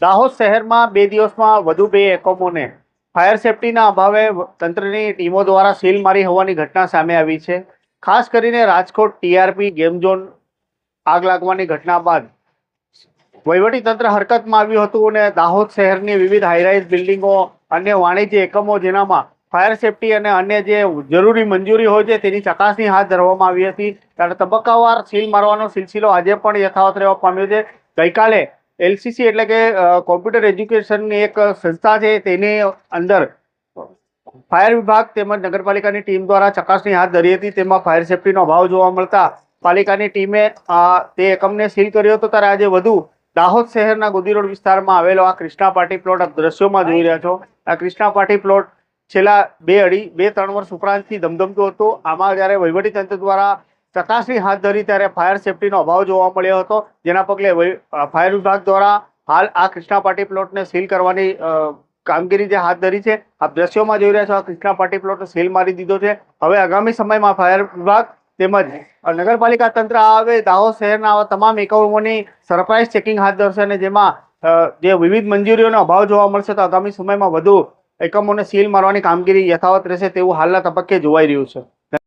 દાહોદ શહેરમાં 2 દિવસમાં વધુ 2 એકમોને ફાયર સેફટીના અભાવે તંત્રની ટીમો દ્વારા સીલ મારી હોવાની ઘટના સામે આવી છે। ખાસ કરીને રાજકોટ ટીઆરપી ગેમ ઝોન આગ લાગવાની ઘટના બાદ વહીવટી તંત્ર હરકતમાં આવ્યું હતું અને દાહોદ શહેરની વિવિધ હાઈરાઇઝ બિલ્ડિંગો, અન્ય વાણિજ્ય એકમો જેનામાં ફાયર સેફટી અને અન્ય જે જરૂરી મંજૂરી હોય છે તેની ચકાસણી હાથ ધરવામાં આવી હતી। ત્યારે તબક્કાવાર સીલ મારવાનો સિલસિલો આજે પણ યથાવત રહેવા પામ્યો છે। ગઈકાલે એલસીસી એટલે કે કોમ્પ્યુટર એજ્યુકેશનની એક સંસ્થા છે તેની અંદર ફાયર વિભાગ તેમજ નગરપાલિકાની ટીમ દ્વારા ચકાસણી હાથ ધરી હતી। તેમાં ફાયર સેફટીનો અભાવ જોવા મળતા પાલિકાની ટીમે તે એકમને સીલ કર્યો હતો। ત્યારે આજે વધુ દાહોદ શહેરના ગોદી રોડ વિસ્તારમાં આવેલો આ કૃષ્ણા પાર્ટી પ્લોટ આપ દ્રશ્યોમાં જોઈ રહ્યા છો। આ કૃષ્ણા પાર્ટી પ્લોટ છેલ્લા 2-3 વર્ષ ઉપરાંતથી ધમધમતું હતું। આમાં જ્યારે વહીવટી તંત્ર દ્વારા ચકાસણી હાથ ધરી ત્યારે ફાયર સેફટીનો અભાવ જોવા મળ્યો હતો, જેના પગલે ફાયર વિભાગ દ્વારા હાલ આ કૃષ્ણા પાર્ટી પ્લોટને સીલ કરવાની કામગીરી જે હાથ ધરી છે। આપ દ્રશ્યોમાં જોઈ રહ્યા છો, આ કૃષ્ણા પાર્ટી પ્લોટને સીલ મારી દીધો છે। હવે આગામી સમયમાં ફાયર વિભાગ તેમજ નગરપાલિકા તંત્ર આવે દાહોદ શહેરના આવા તમામ એકમોની સરપ્રાઇઝ ચેકિંગ હાથ ધરશે અને જેમાં જે વિવિધ મંજૂરીઓનો અભાવ જોવા મળશે તો આગામી સમયમાં વધુ એકમોને સીલ મારવાની કામગીરી યથાવત રહેશે તેવું હાલના તબક્કે જોવાઈ રહ્યું છે।